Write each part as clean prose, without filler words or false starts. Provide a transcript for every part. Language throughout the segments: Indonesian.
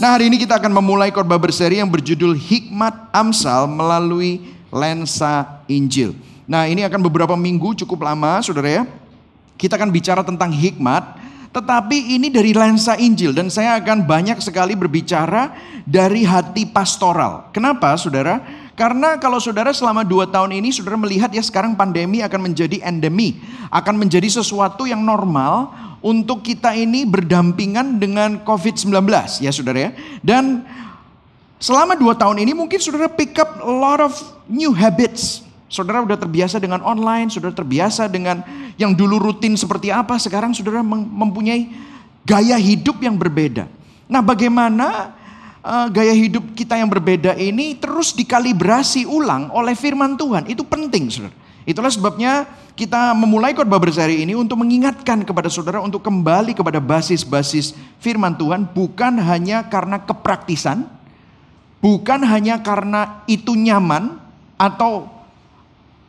Nah, hari ini kita akan memulai khotbah berseri yang berjudul Hikmat Amsal melalui lensa Injil. Nah, ini akan beberapa minggu, cukup lama saudara ya. Kita akan bicara tentang hikmat, tetapi ini dari lensa Injil. Dan saya akan banyak sekali berbicara dari hati pastoral. Kenapa saudara? Karena kalau saudara selama 2 tahun ini saudara melihat ya, sekarang pandemi akan menjadi endemi, akan menjadi sesuatu yang normal untuk kita ini berdampingan dengan COVID-19 ya saudara ya. Dan selama 2 tahun ini mungkin saudara pick up a lot of new habits. Saudara sudah terbiasa dengan online, saudara terbiasa dengan yang dulu rutin seperti apa, sekarang saudara mempunyai gaya hidup yang berbeda. Nah, bagaimana gaya hidup kita yang berbeda ini terus dikalibrasi ulang oleh firman Tuhan? Itu penting saudara. Itulah sebabnya kita memulai khotbah berseri ini untuk mengingatkan kepada saudara untuk kembali kepada basis-basis firman Tuhan, bukan hanya karena kepraktisan, bukan hanya karena itu nyaman atau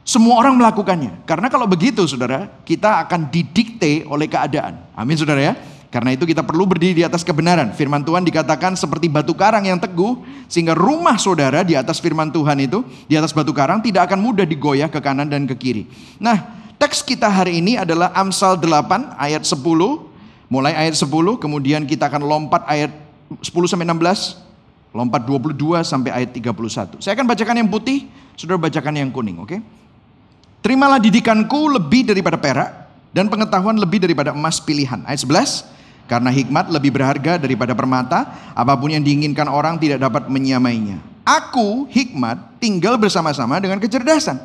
semua orang melakukannya. Karena kalau begitu saudara, kita akan didikte oleh keadaan. Amin saudara ya. Karena itu kita perlu berdiri di atas kebenaran. Firman Tuhan dikatakan seperti batu karang yang teguh, sehingga rumah saudara di atas firman Tuhan itu, di atas batu karang tidak akan mudah digoyah ke kanan dan ke kiri. Nah, teks kita hari ini adalah Amsal 8 ayat 10, mulai ayat 10, kemudian kita akan lompat ayat 10 sampai 16, lompat 22 sampai ayat 31. Saya akan bacakan yang putih, saudara bacakan yang kuning, oke? Terimalah didikanku lebih daripada perak, dan pengetahuan lebih daripada emas pilihan. Ayat 11. Karena hikmat lebih berharga daripada permata, apapun yang diinginkan orang tidak dapat menyamainya. Aku, hikmat, tinggal bersama-sama dengan kecerdasan.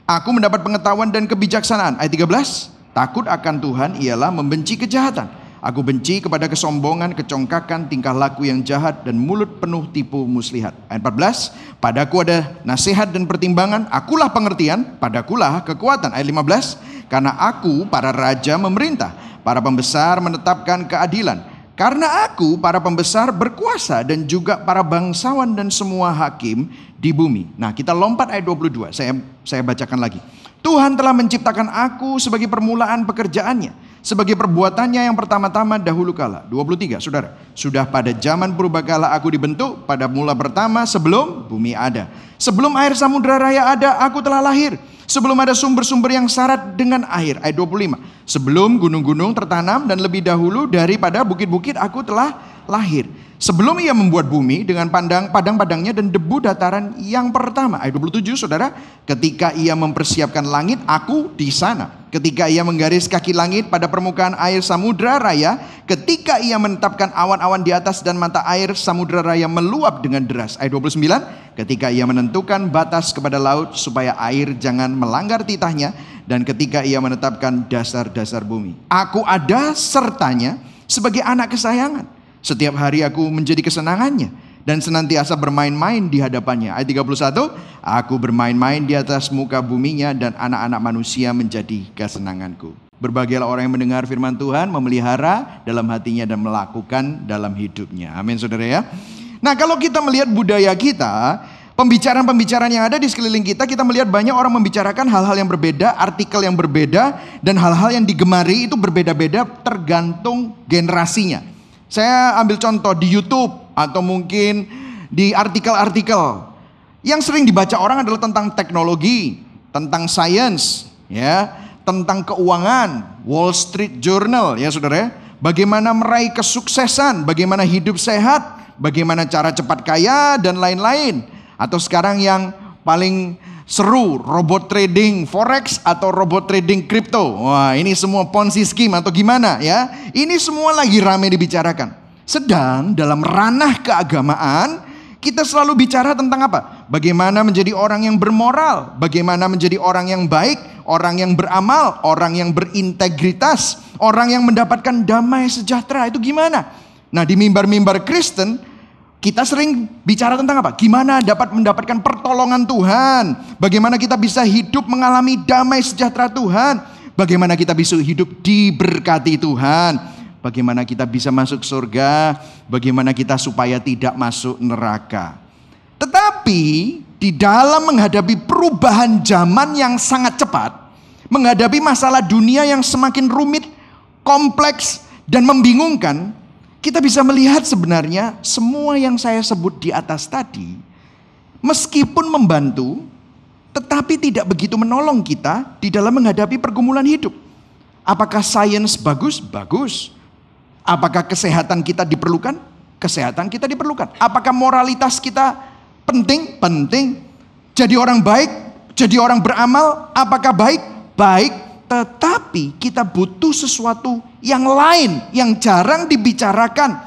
Aku mendapat pengetahuan dan kebijaksanaan. Ayat 13. Takut akan Tuhan ialah membenci kejahatan. Aku benci kepada kesombongan, kecongkakan, tingkah laku yang jahat, dan mulut penuh tipu muslihat. Ayat 14. Padaku ada nasihat dan pertimbangan, akulah pengertian, padakulah kekuatan. Ayat 15. Karena aku, para raja memerintah, para pembesar menetapkan keadilan. Karena aku, para pembesar berkuasa, dan juga para bangsawan dan semua hakim di bumi. Nah, kita lompat ayat 22. Saya bacakan lagi. Tuhan telah menciptakan aku sebagai permulaan pekerjaannya, sebagai perbuatannya yang pertama-tama dahulu kala. 23, saudara. Sudah pada zaman purbakala aku dibentuk, pada mula pertama sebelum bumi ada. Sebelum air samudra raya ada, aku telah lahir. Sebelum ada sumber-sumber yang syarat dengan air. Ayat 25. Sebelum gunung-gunung tertanam dan lebih dahulu daripada bukit-bukit aku telah lahir. Sebelum ia membuat bumi dengan padang-padangnya dan debu dataran yang pertama. Ayat 27 saudara. Ketika ia mempersiapkan langit, aku di sana. Ketika ia menggaris kaki langit pada permukaan air samudra raya. Ketika ia menetapkan awan-awan di atas dan mata air samudra raya meluap dengan deras. Ayat 29. Ketika ia menentukan batas kepada laut supaya air jangan melanggar titahnya. Dan ketika ia menetapkan dasar-dasar bumi. Aku ada sertanya sebagai anak kesayangan. Setiap hari aku menjadi kesenangannya dan senantiasa bermain-main di hadapannya. Ayat 31, aku bermain-main di atas muka buminya dan anak-anak manusia menjadi kesenanganku. Berbahagialah orang yang mendengar firman Tuhan, memelihara dalam hatinya dan melakukan dalam hidupnya. Amin saudara ya. Nah, kalau kita melihat budaya kita, pembicaraan-pembicaraan yang ada di sekeliling kita, kita melihat banyak orang membicarakan hal-hal yang berbeda, artikel yang berbeda, dan hal-hal yang digemari itu berbeda-beda tergantung generasinya. Saya ambil contoh di YouTube atau mungkin di artikel-artikel yang sering dibaca orang adalah tentang teknologi, tentang sains, ya, tentang keuangan, Wall Street Journal, ya saudara. Bagaimana meraih kesuksesan, bagaimana hidup sehat, bagaimana cara cepat kaya dan lain-lain. Atau sekarang yang paling seru, robot trading forex atau robot trading kripto. Wah, ini semua ponzi scheme atau gimana ya. Ini semua lagi ramai dibicarakan. Sedang dalam ranah keagamaan kita selalu bicara tentang apa? Bagaimana menjadi orang yang bermoral, bagaimana menjadi orang yang baik, orang yang beramal, orang yang berintegritas, orang yang mendapatkan damai sejahtera. Itu gimana? Nah, di mimbar-mimbar Kristen kita sering bicara tentang apa? Gimana dapat mendapatkan pertolongan Tuhan? Bagaimana kita bisa hidup mengalami damai sejahtera Tuhan? Bagaimana kita bisa hidup diberkati Tuhan? Bagaimana kita bisa masuk surga? Bagaimana kita supaya tidak masuk neraka? Tetapi di dalam menghadapi perubahan zaman yang sangat cepat, menghadapi masalah dunia yang semakin rumit, kompleks, dan membingungkan, kita bisa melihat sebenarnya semua yang saya sebut di atas tadi, meskipun membantu, tetapi tidak begitu menolong kita di dalam menghadapi pergumulan hidup. Apakah sains bagus? Bagus. Apakah kesehatan kita diperlukan? Kesehatan kita diperlukan. Apakah moralitas kita penting? Penting. Jadi orang baik, jadi orang beramal, apakah baik? Baik. Tetapi kita butuh sesuatu yang lain, yang jarang dibicarakan.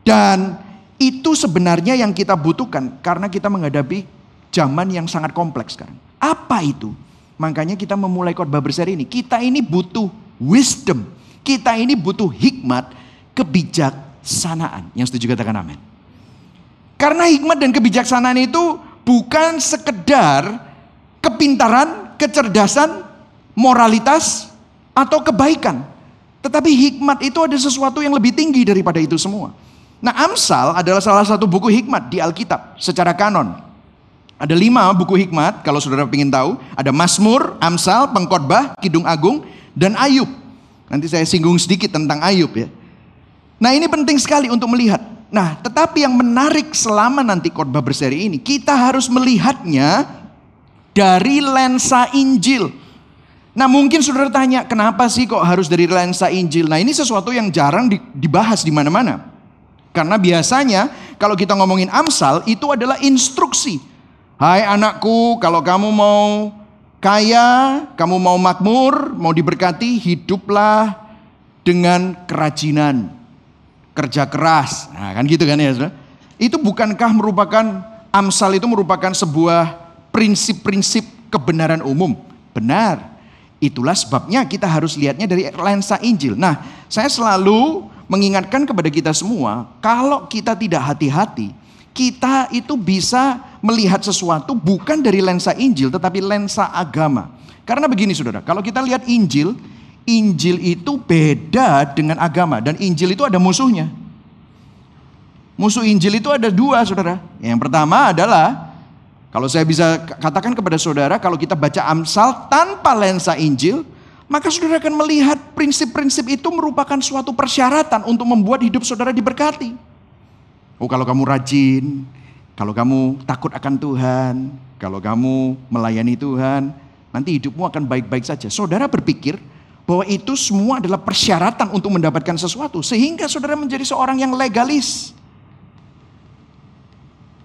Dan itu sebenarnya yang kita butuhkan, karena kita menghadapi zaman yang sangat kompleks sekarang. Apa itu? Makanya kita memulai khotbah berseri ini. Kita ini butuh wisdom. Kita ini butuh hikmat, kebijaksanaan. Yang setuju katakan amin. Karena hikmat dan kebijaksanaan itu bukan sekedar kepintaran, kecerdasan, moralitas, atau kebaikan. Tetapi hikmat itu ada sesuatu yang lebih tinggi daripada itu semua. Nah, Amsal adalah salah satu buku hikmat di Alkitab secara kanon. Ada 5 buku hikmat kalau saudara ingin tahu. Ada Mazmur, Amsal, Pengkhotbah, Kidung Agung, dan Ayub. Nanti saya singgung sedikit tentang Ayub ya. Nah, ini penting sekali untuk melihat. Nah, tetapi yang menarik selama nanti khotbah berseri ini, kita harus melihatnya dari lensa Injil. Nah, mungkin saudara tanya, kenapa sih kok harus dari lensa Injil? Nah, ini sesuatu yang jarang dibahas di mana-mana. Karena biasanya kalau kita ngomongin Amsal, itu adalah instruksi. Hai anakku, kalau kamu mau kaya, kamu mau makmur, mau diberkati, hiduplah dengan kerajinan, kerja keras. Nah, kan gitu kan ya saudara? Itu bukankah merupakan, Amsal itu merupakan sebuah prinsip-prinsip kebenaran umum? Benar. Itulah sebabnya kita harus lihatnya dari lensa Injil. Nah, saya selalu mengingatkan kepada kita semua, kalau kita tidak hati-hati, kita itu bisa melihat sesuatu bukan dari lensa Injil, tetapi lensa agama. Karena begini saudara, kalau kita lihat Injil, Injil itu beda dengan agama. Dan Injil itu ada musuhnya. Musuh Injil itu ada 2 saudara. Yang pertama adalah, kalau saya bisa katakan kepada saudara, kalau kita baca Amsal tanpa lensa Injil, maka saudara akan melihat prinsip-prinsip itu merupakan suatu persyaratan untuk membuat hidup saudara diberkati. Oh, kalau kamu rajin, kalau kamu takut akan Tuhan, kalau kamu melayani Tuhan, nanti hidupmu akan baik-baik saja. Saudara berpikir bahwa itu semua adalah persyaratan untuk mendapatkan sesuatu, sehingga saudara menjadi seorang yang legalis.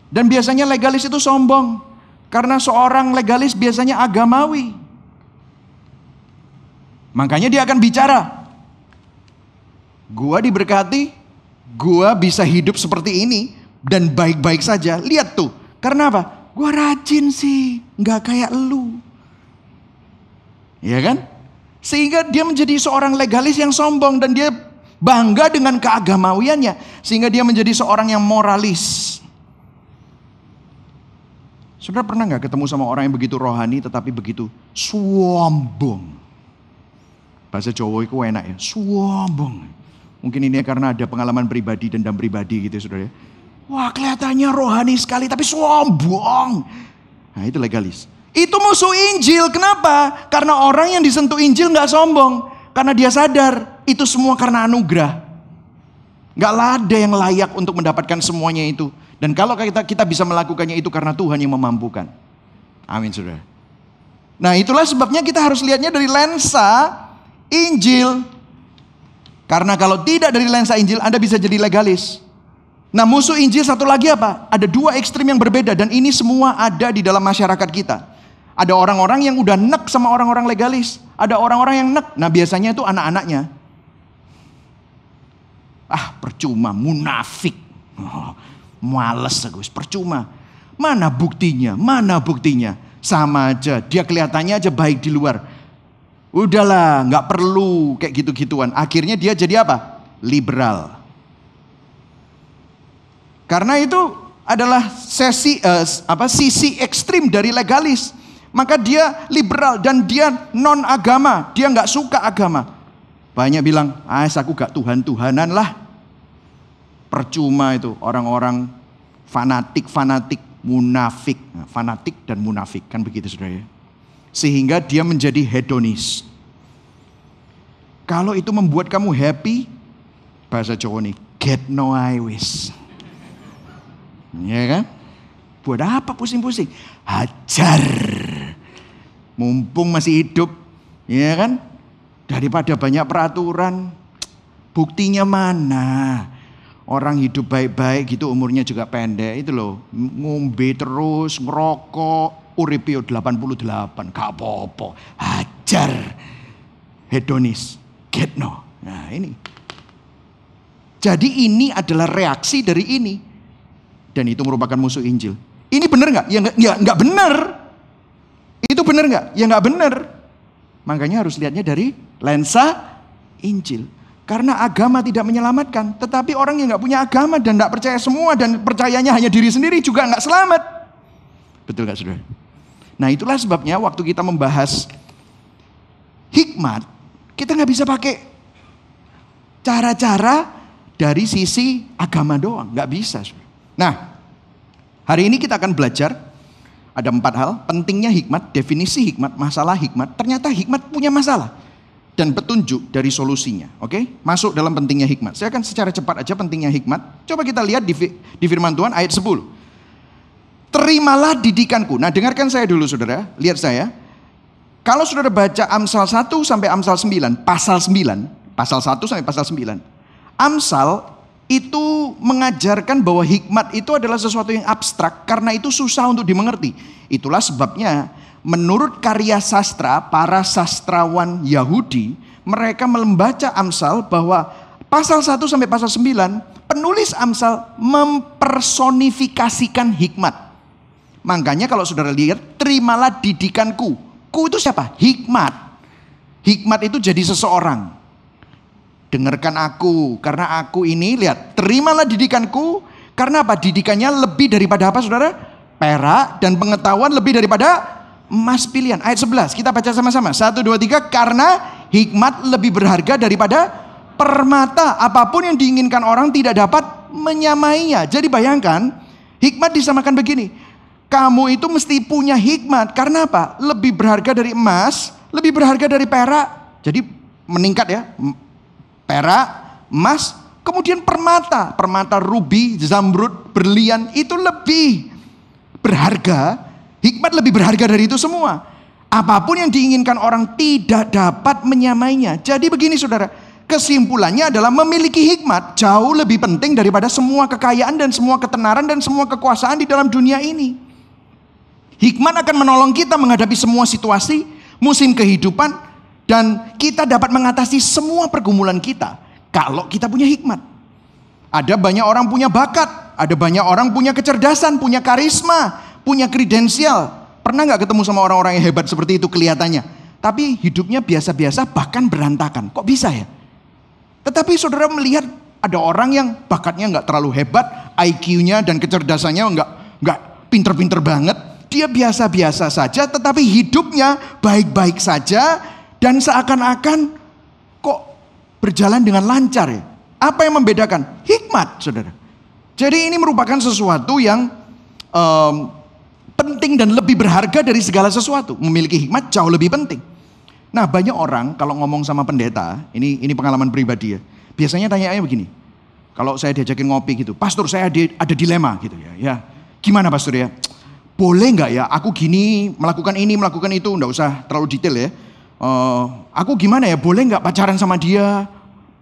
Dan biasanya legalis itu sombong. Karena seorang legalis biasanya agamawi. Makanya dia akan bicara, gua diberkati, gua bisa hidup seperti ini dan baik-baik saja. Lihat tuh, karena apa? Gua rajin sih, gak kayak elu. Iya kan? Sehingga dia menjadi seorang legalis yang sombong dan dia bangga dengan keagamawiannya. Sehingga dia menjadi seorang yang moralis. Saudara pernah gak ketemu sama orang yang begitu rohani tetapi begitu sombong? Bahasa Jawa itu enak ya, sombong. Mungkin ini karena ada pengalaman pribadi, dendam pribadi gitu saudara ya. Wah, kelihatannya rohani sekali tapi sombong. Nah, itu legalis. Itu musuh Injil. Kenapa? Karena orang yang disentuh Injil gak sombong. Karena dia sadar itu semua karena anugerah. Gak ada yang layak untuk mendapatkan semuanya itu. Dan kalau kita bisa melakukannya itu karena Tuhan yang memampukan. Amin saudara. Nah, itulah sebabnya kita harus lihatnya dari lensa Injil. Karena kalau tidak dari lensa Injil, Anda bisa jadi legalis. Nah, musuh Injil satu lagi apa? Ada 2 ekstrim yang berbeda. Dan ini semua ada di dalam masyarakat kita. Ada orang-orang yang udah nek sama orang-orang legalis. Ada orang-orang yang nek. Nah, biasanya itu anak-anaknya. Ah, percuma, munafik. Males Gus, percuma. Mana buktinya? Mana buktinya? Sama aja, dia kelihatannya aja baik di luar. Udahlah, gak perlu kayak gitu-gituan. Akhirnya dia jadi apa? Liberal. Karena itu adalah sisi ekstrim dari legalis. Maka dia liberal dan dia non agama. Dia gak suka agama. Banyak bilang, aku gak Tuhan-Tuhanan lah. Percuma itu orang-orang fanatik, munafik. Nah, fanatik dan munafik kan begitu saudara ya. Sehingga dia menjadi hedonis. Kalau itu membuat kamu happy, bahasa Jawa nih, get no I wis. Ya kan? Buat apa pusing-pusing? Hajar. Mumpung masih hidup, ya kan? Daripada banyak peraturan, buktinya mana? Orang hidup baik-baik gitu umurnya juga pendek itu loh. Ngombe terus, ngerokok, uripio 88, gak apa-apa. Hajar. Hedonis, get no. Nah ini. Jadi ini adalah reaksi dari ini. Dan itu merupakan musuh Injil. Ini benar nggak? Ya nggak benar. Itu benar nggak? Ya nggak benar. Makanya harus lihatnya dari lensa Injil. Karena agama tidak menyelamatkan. Tetapi orang yang nggak punya agama dan nggak percaya semua dan percayanya hanya diri sendiri juga nggak selamat. Betul nggak saudara? Nah itulah sebabnya waktu kita membahas hikmat, kita nggak bisa pakai cara-cara dari sisi agama doang. Nggak bisa. Nah hari ini kita akan belajar ada 4 hal. Pentingnya hikmat, definisi hikmat, masalah hikmat. Ternyata hikmat punya masalah. Dan petunjuk dari solusinya. Oke? Masuk dalam pentingnya hikmat. Saya akan secara cepat aja pentingnya hikmat. Coba kita lihat di firman Tuhan ayat 10. Terimalah didikanku. Nah dengarkan saya dulu saudara. Lihat saya. Kalau saudara baca Amsal 1 sampai Amsal 9. Pasal 9. Pasal 1 sampai pasal 9. Amsal itu mengajarkan bahwa hikmat itu adalah sesuatu yang abstrak. Karena itu susah untuk dimengerti. Itulah sebabnya menurut karya sastra, para sastrawan Yahudi, mereka membaca Amsal bahwa pasal 1 sampai pasal 9, penulis Amsal mempersonifikasikan hikmat. Makanya kalau saudara lihat, terimalah didikanku. Ku itu siapa? Hikmat. Hikmat itu jadi seseorang. Dengarkan aku, karena aku ini, lihat, terimalah didikanku, karena apa? Didikannya lebih daripada apa saudara? Perak, dan pengetahuan lebih daripada emas pilihan. Ayat 11, kita baca sama-sama. 1, 2, 3, karena hikmat lebih berharga daripada permata. Apapun yang diinginkan orang tidak dapat menyamainya. Jadi bayangkan, hikmat disamakan begini. Kamu itu mesti punya hikmat. Karena apa? Lebih berharga dari emas, lebih berharga dari perak. Jadi meningkat ya. Perak, emas, kemudian permata. Permata rubi, zamrud, berlian itu lebih berharga. Hikmat lebih berharga dari itu semua. Apapun yang diinginkan orang tidak dapat menyamainya. Jadi begini saudara, kesimpulannya adalah memiliki hikmat jauh lebih penting daripada semua kekayaan dan semua ketenaran dan semua kekuasaan di dalam dunia ini. Hikmat akan menolong kita menghadapi semua situasi, musim kehidupan, dan kita dapat mengatasi semua pergumulan kita kalau kita punya hikmat. Ada banyak orang punya bakat, ada banyak orang punya kecerdasan, punya karisma, punya kredensial. Pernah gak ketemu sama orang-orang yang hebat seperti itu kelihatannya? Tapi hidupnya biasa-biasa bahkan berantakan. Kok bisa ya? Tetapi saudara melihat ada orang yang bakatnya gak terlalu hebat, IQ-nya dan kecerdasannya gak pinter-pinter banget. Dia biasa-biasa saja tetapi hidupnya baik-baik saja dan seakan-akan kok berjalan dengan lancar ya. Apa yang membedakan? Hikmat saudara. Jadi ini merupakan sesuatu yang penting dan lebih berharga dari segala sesuatu. Memiliki hikmat jauh lebih penting. Nah banyak orang kalau ngomong sama pendeta, ini pengalaman pribadi ya. Biasanya tanyaannya begini. Kalau saya diajakin ngopi gitu, pastor saya ada dilema gitu ya. Ya gimana pastor ya? Boleh nggak ya aku gini melakukan ini melakukan itu, nggak usah terlalu detail ya. Aku gimana ya? Boleh nggak pacaran sama dia?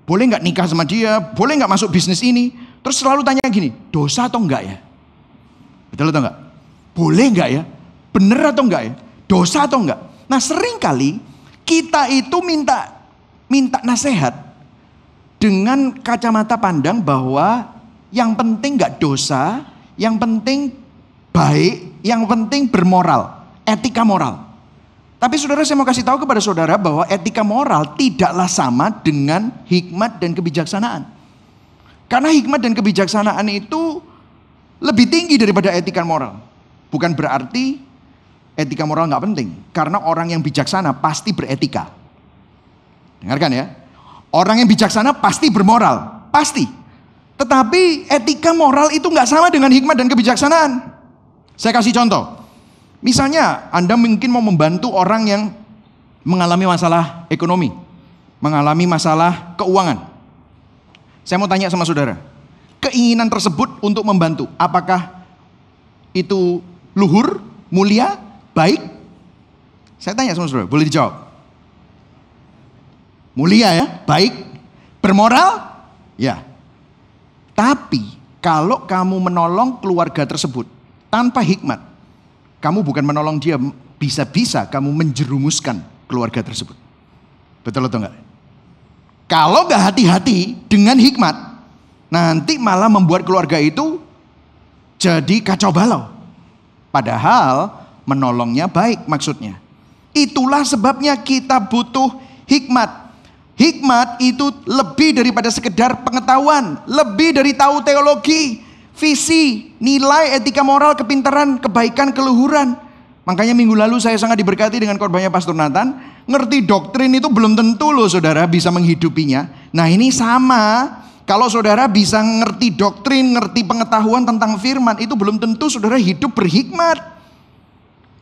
Boleh nggak nikah sama dia? Boleh nggak masuk bisnis ini? Terus selalu tanya gini, dosa atau enggak ya? Betul atau enggak? Boleh nggak ya? Bener atau enggak ya? Dosa atau enggak? Nah seringkali kita itu minta nasihat dengan kacamata pandang bahwa yang penting nggak dosa, yang penting baik, yang penting bermoral, etika moral. Tapi saudara saya mau kasih tahu kepada saudara bahwa etika moral tidaklah sama dengan hikmat dan kebijaksanaan. Karena hikmat dan kebijaksanaan itu lebih tinggi daripada etika moral. Bukan berarti etika moral nggak penting. Karena orang yang bijaksana pasti beretika. Dengarkan ya. Orang yang bijaksana pasti bermoral. Pasti. Tetapi etika moral itu nggak sama dengan hikmat dan kebijaksanaan. Saya kasih contoh. Misalnya Anda mungkin mau membantu orang yang mengalami masalah ekonomi. Mengalami masalah keuangan. Saya mau tanya sama saudara, keinginan tersebut untuk membantu, apakah itu luhur, mulia, baik? Saya tanya sama saudara, boleh dijawab? Mulia ya, baik, bermoral? Ya. Tapi kalau kamu menolong keluarga tersebut tanpa hikmat, kamu bukan menolong dia, bisa-bisa kamu menjerumuskan keluarga tersebut. Betul atau enggak? Kalau nggak hati-hati dengan hikmat, nanti malah membuat keluarga itu jadi kacau balau. Padahal menolongnya baik maksudnya. Itulah sebabnya kita butuh hikmat. Hikmat itu lebih daripada sekedar pengetahuan, lebih dari tahu teologi, visi, nilai, etika moral, kepintaran, kebaikan, keluhuran. Makanya minggu lalu saya sangat diberkati dengan khotbahnya Pastor Nathan. Ngerti doktrin itu belum tentu loh saudara bisa menghidupinya. Nah ini sama, kalau saudara bisa ngerti doktrin, ngerti pengetahuan tentang firman, itu belum tentu saudara hidup berhikmat.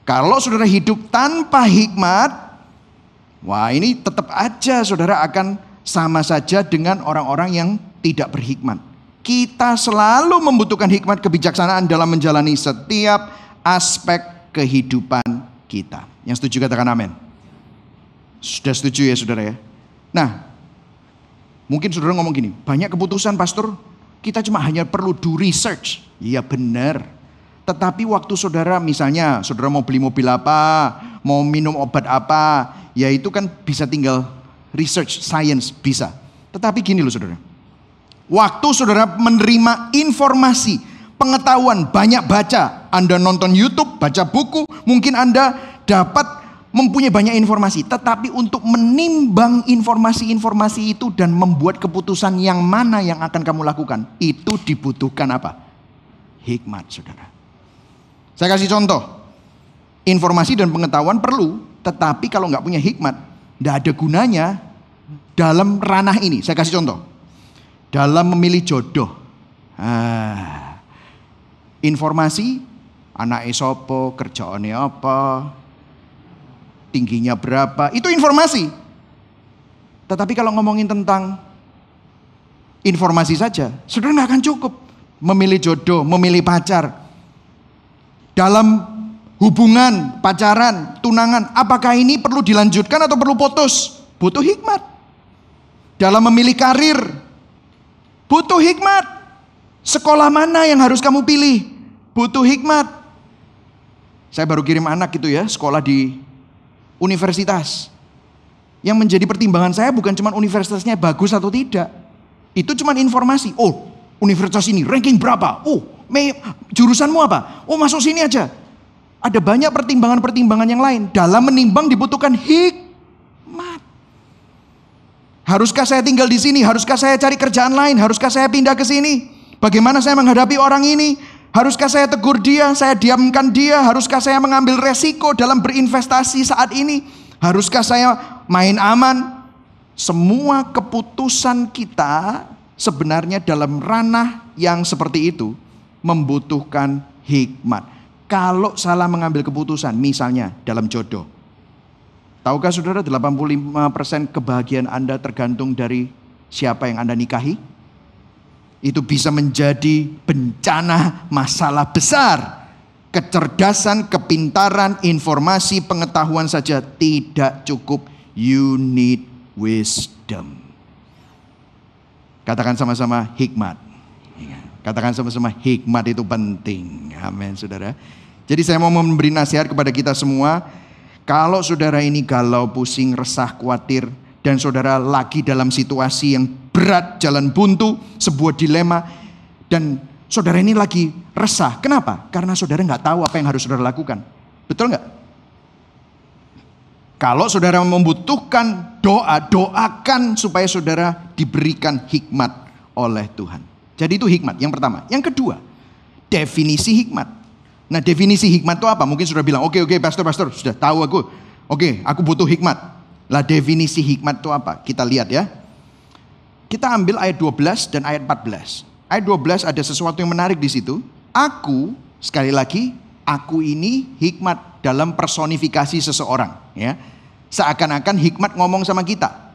Kalau saudara hidup tanpa hikmat, wah ini tetap aja saudara akan sama saja dengan orang-orang yang tidak berhikmat. Kita selalu membutuhkan hikmat kebijaksanaan dalam menjalani setiap aspek kehidupan kita. Yang setuju katakan amin. Sudah setuju ya saudara ya. Nah, mungkin saudara ngomong gini, banyak keputusan pastor, kita cuma hanya perlu do research. Iya benar. Tetapi waktu saudara misalnya, saudara mau beli mobil apa, mau minum obat apa, ya itu kan bisa tinggal research, science bisa. Tetapi gini loh saudara, waktu saudara menerima informasi, pengetahuan, banyak baca, Anda nonton YouTube, baca buku, mungkin Anda dapat mempunyai banyak informasi, tetapi untuk menimbang informasi-informasi itu dan membuat keputusan yang mana yang akan kamu lakukan, itu dibutuhkan apa? Hikmat, saudara. Saya kasih contoh, informasi dan pengetahuan perlu, tetapi kalau nggak punya hikmat, nggak ada gunanya dalam ranah ini. Saya kasih contoh, dalam memilih jodoh, informasi, anak sopo, kerjaannya apa, tingginya berapa, itu informasi. Tetapi kalau ngomongin tentang informasi saja, saudara nggak akan cukup memilih jodoh, memilih pacar. Dalam hubungan, pacaran, tunangan, apakah ini perlu dilanjutkan atau perlu putus? Butuh hikmat. Dalam memilih karir, butuh hikmat. Sekolah mana yang harus kamu pilih? Butuh hikmat. Saya baru kirim anak gitu ya, sekolah di universitas. Yang menjadi pertimbangan saya bukan cuma universitasnya bagus atau tidak. Itu cuma informasi. Oh, universitas ini ranking berapa? Oh, jurusanmu apa? Oh, masuk sini aja. Ada banyak pertimbangan-pertimbangan yang lain. Dalam menimbang dibutuhkan hikmat. Haruskah saya tinggal di sini? Haruskah saya cari kerjaan lain? Haruskah saya pindah ke sini? Bagaimana saya menghadapi orang ini? Haruskah saya tegur dia, saya diamkan dia? Haruskah saya mengambil resiko dalam berinvestasi saat ini? Haruskah saya main aman? Semua keputusan kita sebenarnya dalam ranah yang seperti itu membutuhkan hikmat. Kalau salah mengambil keputusan, misalnya dalam jodoh. Tahukah saudara 85% kebahagiaan Anda tergantung dari siapa yang Anda nikahi? Itu bisa menjadi bencana masalah besar. Kecerdasan, kepintaran, informasi, pengetahuan saja tidak cukup. You need wisdom. Katakan sama-sama hikmat. Katakan sama-sama hikmat itu penting. Amin saudara. Jadi saya mau memberi nasihat kepada kita semua. Kalau saudara ini galau, pusing, resah, khawatir, dan saudara lagi dalam situasi yang berat, jalan buntu, sebuah dilema, dan saudara ini lagi resah. Kenapa? Karena saudara nggak tahu apa yang harus saudara lakukan. Betul nggak? Kalau saudara membutuhkan doa, doakan supaya saudara diberikan hikmat oleh Tuhan. Jadi itu hikmat yang pertama. Yang kedua, definisi hikmat. Nah, definisi hikmat itu apa? Mungkin saudara bilang, oke, pastor, sudah tahu aku. Oke, aku butuh hikmat. Lah definisi hikmat itu apa? Kita lihat ya. Kita ambil ayat 12 dan ayat 14. Ayat 12 ada sesuatu yang menarik di situ. Aku, sekali lagi, aku ini hikmat dalam personifikasi seseorang. Ya, seakan-akan hikmat ngomong sama kita.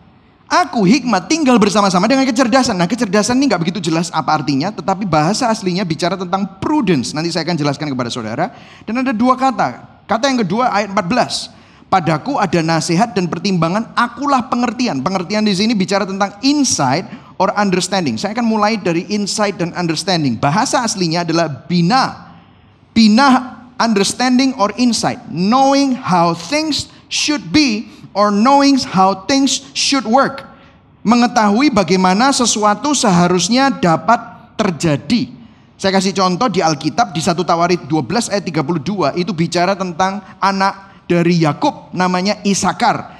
Aku hikmat tinggal bersama-sama dengan kecerdasan. Nah, kecerdasan ini nggak begitu jelas apa artinya, tetapi bahasa aslinya bicara tentang prudence. Nanti saya akan jelaskan kepada saudara. Dan ada dua kata. Kata yang kedua ayat 14. Padaku ada nasihat dan pertimbangan, akulah pengertian. Pengertian di sini bicara tentang insight or understanding. Saya akan mulai dari insight dan understanding. Bahasa aslinya adalah bina. Bina, understanding or insight. Knowing how things should be or knowing how things should work. Mengetahui bagaimana sesuatu seharusnya dapat terjadi. Saya kasih contoh di Alkitab di 1 Tawarit 12 ayat 32 itu bicara tentang anak dari Yakub namanya Isakar,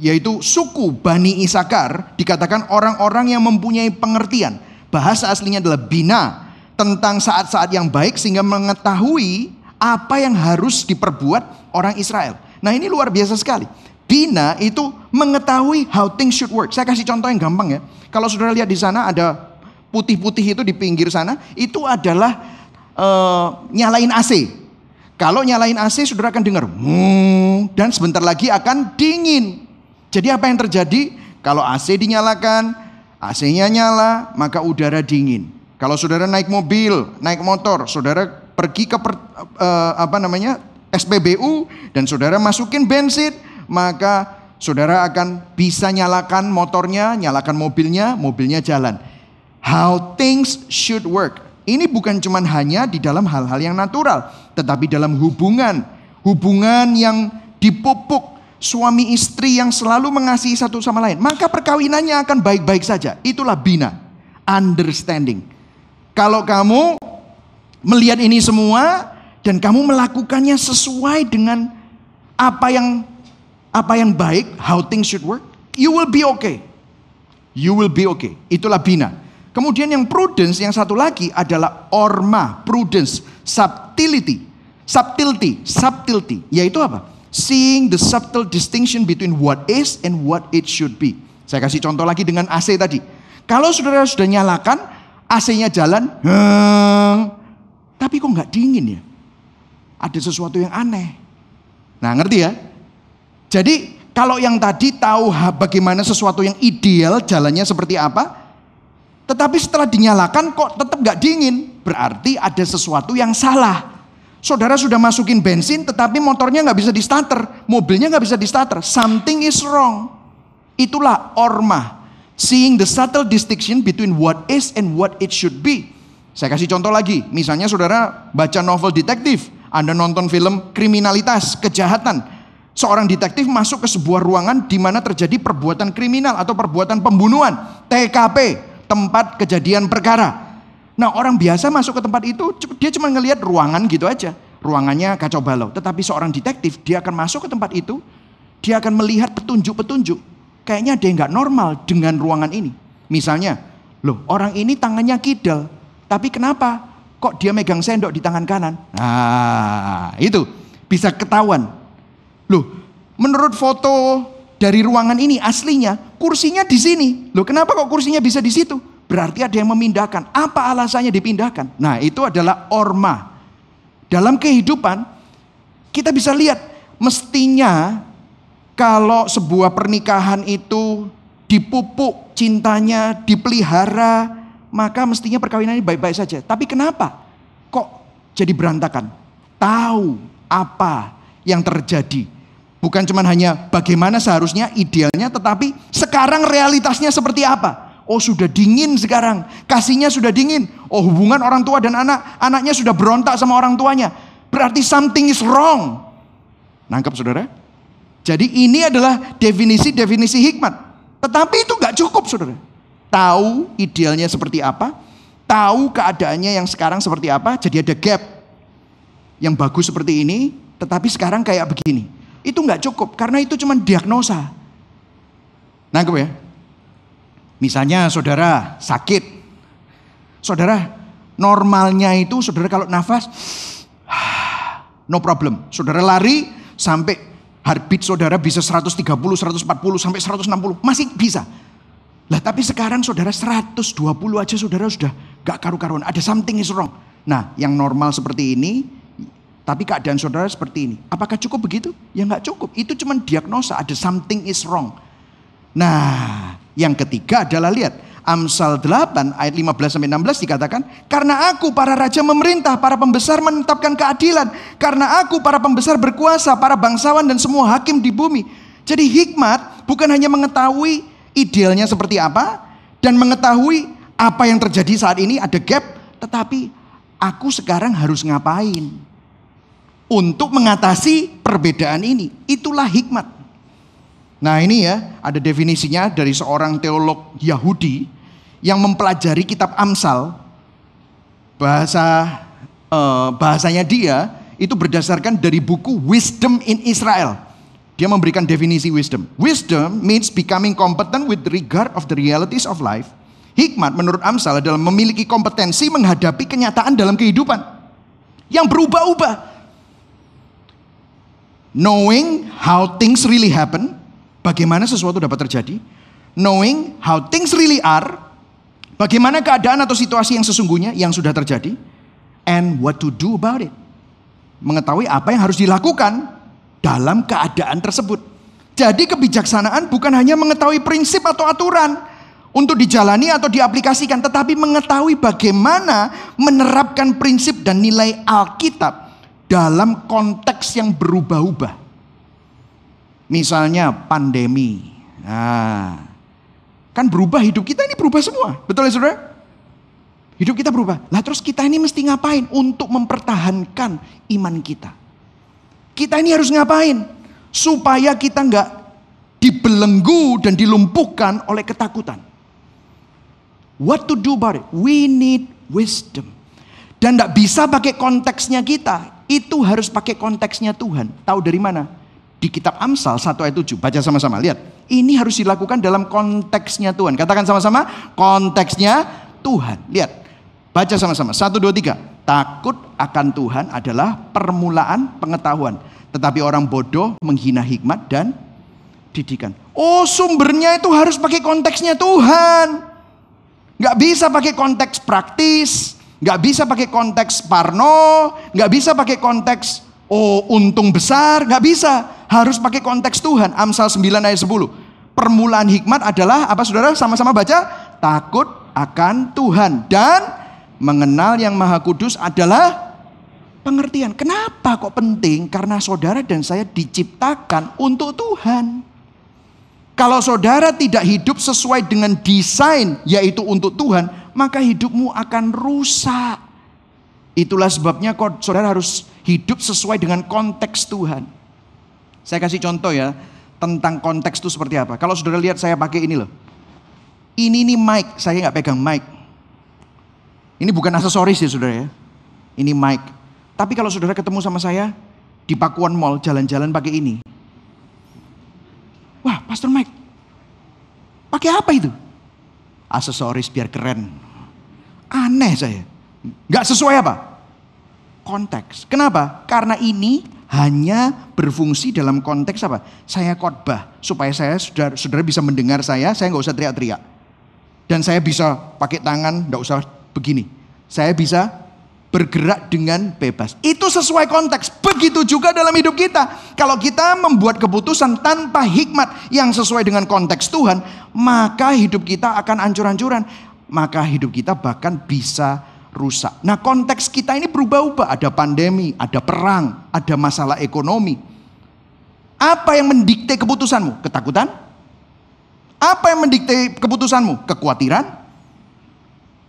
yaitu suku Bani Isakar, dikatakan orang-orang yang mempunyai pengertian. Bahasa aslinya adalah bina, tentang saat-saat yang baik sehingga mengetahui apa yang harus diperbuat orang Israel. Nah, ini luar biasa sekali. Bina itu mengetahui how things should work. Saya kasih contoh yang gampang ya. Kalau saudara lihat di sana ada putih-putih itu di pinggir sana, itu adalah nyalain AC. Kalau nyalain AC saudara akan dengar dan sebentar lagi akan dingin. Jadi apa yang terjadi? Kalau AC dinyalakan, AC-nya nyala, maka udara dingin. Kalau saudara naik mobil, naik motor, saudara pergi ke SPBU dan saudara masukin bensin, maka saudara akan bisa nyalakan motornya, nyalakan mobilnya jalan. How things should work. Ini bukan cuma hanya di dalam hal-hal yang natural, tetapi dalam hubungan yang dipupuk suami istri yang selalu mengasihi satu sama lain. Maka perkawinannya akan baik-baik saja. Itulah bina, understanding. Kalau kamu melihat ini semua dan kamu melakukannya sesuai dengan apa yang baik, how things should work, you will be okay. You will be okay. Itulah bina. Kemudian yang prudence, yang satu lagi adalah orma, prudence, subtlety, yaitu apa? Seeing the subtle distinction between what is and what it should be. Saya kasih contoh lagi dengan AC tadi. Kalau saudara sudah nyalakan, AC-nya jalan, tapi kok nggak dingin ya? Ada sesuatu yang aneh. Nah, ngerti ya? Jadi kalau yang tadi tahu bagaimana sesuatu yang ideal jalannya seperti apa, tetapi setelah dinyalakan kok tetap gak dingin, berarti ada sesuatu yang salah. Saudara sudah masukin bensin tetapi motornya gak bisa di starter, mobilnya gak bisa di starter, something is wrong. Itulah orma, seeing the subtle distinction between what is and what it should be. Saya kasih contoh lagi, misalnya saudara baca novel detektif, Anda nonton film kriminalitas, kejahatan. Seorang detektif masuk ke sebuah ruangan di mana terjadi perbuatan kriminal atau perbuatan pembunuhan, TKP, tempat kejadian perkara. Nah, orang biasa masuk ke tempat itu, dia cuma ngelihat ruangan gitu aja. Ruangannya kacau balau. Tetapi seorang detektif, dia akan masuk ke tempat itu, dia akan melihat petunjuk-petunjuk. Kayaknya ada yang gak normal dengan ruangan ini. Misalnya, loh, orang ini tangannya kidal, tapi kenapa kok dia megang sendok di tangan kanan? Nah, itu bisa ketahuan. Loh, menurut foto dari ruangan ini aslinya kursinya di sini. Loh, kenapa kok kursinya bisa di situ? Berarti ada yang memindahkan. Apa alasannya dipindahkan? Nah, itu adalah orma. Dalam kehidupan kita bisa lihat, mestinya kalau sebuah pernikahan itu dipupuk cintanya, dipelihara, maka mestinya perkawinan ini baik-baik saja. Tapi kenapa kok jadi berantakan? Tahu apa yang terjadi. Bukan cuma hanya bagaimana seharusnya idealnya, tetapi sekarang realitasnya seperti apa. Oh, sudah dingin sekarang, kasihnya sudah dingin. Oh, hubungan orang tua dan anaknya sudah berontak sama orang tuanya. Berarti something is wrong. Nangkep saudara? Jadi ini adalah definisi hikmat. Tetapi itu gak cukup saudara. Tahu idealnya seperti apa, tahu keadaannya yang sekarang seperti apa, jadi ada gap. Yang bagus seperti ini, tetapi sekarang kayak begini. Itu gak cukup, karena itu cuma diagnosa. Nangkep ya? Misalnya saudara sakit. Saudara, normalnya itu saudara kalau nafas, no problem. Saudara lari sampai heartbeat saudara bisa 130, 140, sampai 160. Masih bisa. Lah tapi sekarang saudara 120 aja saudara sudah gak karu-karuan. Ada something is wrong. Nah, yang normal seperti ini, tapi keadaan saudara seperti ini. Apakah cukup begitu? Ya gak cukup. Itu cuma diagnosa, ada something is wrong. Nah, yang ketiga adalah lihat Amsal 8 ayat 15-16 dikatakan, karena aku para raja memerintah, para pembesar menetapkan keadilan, karena aku para pembesar berkuasa, para bangsawan dan semua hakim di bumi. Jadi hikmat bukan hanya mengetahui idealnya seperti apa dan mengetahui apa yang terjadi saat ini ada gap, tetapi aku sekarang harus ngapain untuk mengatasi perbedaan ini. Itulah hikmat. Nah ini ya, ada definisinya dari seorang teolog Yahudi yang mempelajari kitab Amsal. Bahasanya dia itu berdasarkan dari buku Wisdom in Israel. Dia memberikan definisi wisdom. Wisdom means becoming competent with regard of the realities of life. Hikmat menurut Amsal adalah memiliki kompetensi menghadapi kenyataan dalam kehidupan yang berubah-ubah. Knowing how things really happen. Bagaimana sesuatu dapat terjadi. Knowing how things really are. Bagaimana keadaan atau situasi yang sesungguhnya yang sudah terjadi. And what to do about it. Mengetahui apa yang harus dilakukan dalam keadaan tersebut. Jadi kebijaksanaan bukan hanya mengetahui prinsip atau aturan untuk dijalani atau diaplikasikan, tetapi mengetahui bagaimana menerapkan prinsip dan nilai Alkitab dalam konteks yang berubah-ubah. Misalnya pandemi. Nah, kan berubah, hidup kita ini berubah semua. Betul ya saudara? Hidup kita berubah. Lah terus kita ini mesti ngapain untuk mempertahankan iman kita? Kita ini harus ngapain? Supaya kita nggak dibelenggu dan dilumpuhkan oleh ketakutan. What to do about it? We need wisdom. Dan nggak bisa pakai konteksnya kita. Itu harus pakai konteksnya Tuhan. Tahu dari mana? Di kitab Amsal 1 ayat 7. Baca sama-sama, lihat. Ini harus dilakukan dalam konteksnya Tuhan. Katakan sama-sama, konteksnya Tuhan. Lihat, baca sama-sama. 1, 2, 3. Takut akan Tuhan adalah permulaan pengetahuan. Tetapi orang bodoh menghina hikmat dan didikan. Oh, sumbernya itu harus pakai konteksnya Tuhan. Gak bisa pakai konteks praktis. Gak bisa pakai konteks parno. Gak bisa pakai konteks untung besar. Gak bisa. Harus pakai konteks Tuhan. Amsal 9 ayat 10. Permulaan hikmat adalah apa saudara? Sama-sama baca. Takut akan Tuhan. Dan mengenal yang maha kudus adalah pengertian. Kenapa kok penting? Karena saudara dan saya diciptakan untuk Tuhan. Kalau saudara tidak hidup sesuai dengan desain, yaitu untuk Tuhan, maka hidupmu akan rusak. Itulah sebabnya kok saudara harus hidup sesuai dengan konteks Tuhan. Saya kasih contoh ya, tentang konteks itu seperti apa. Kalau saudara lihat saya pakai ini loh. Ini mic, saya nggak pegang mic. Ini bukan aksesoris ya saudara ya. Ini mic. Tapi kalau saudara ketemu sama saya di Pakuan Mall, jalan-jalan pakai ini. Wah, Pastor Mike, pakai apa itu? Aksesoris biar keren. Aneh saya. Nggak sesuai apa? Konteks. Kenapa? Karena ini hanya berfungsi dalam konteks apa? Saya khotbah supaya saudara bisa mendengar saya nggak usah teriak-teriak. Dan saya bisa pakai tangan, nggak usah begini. Saya bisa bergerak dengan bebas. Itu sesuai konteks. Begitu juga dalam hidup kita. Kalau kita membuat keputusan tanpa hikmat yang sesuai dengan konteks Tuhan, maka hidup kita akan hancur-hancuran. Maka hidup kita bahkan bisa rusak. Nah, konteks kita ini berubah-ubah. Ada pandemi, ada perang, ada masalah ekonomi. Apa yang mendikte keputusanmu? Ketakutan? Apa yang mendikte keputusanmu? Kekhawatiran?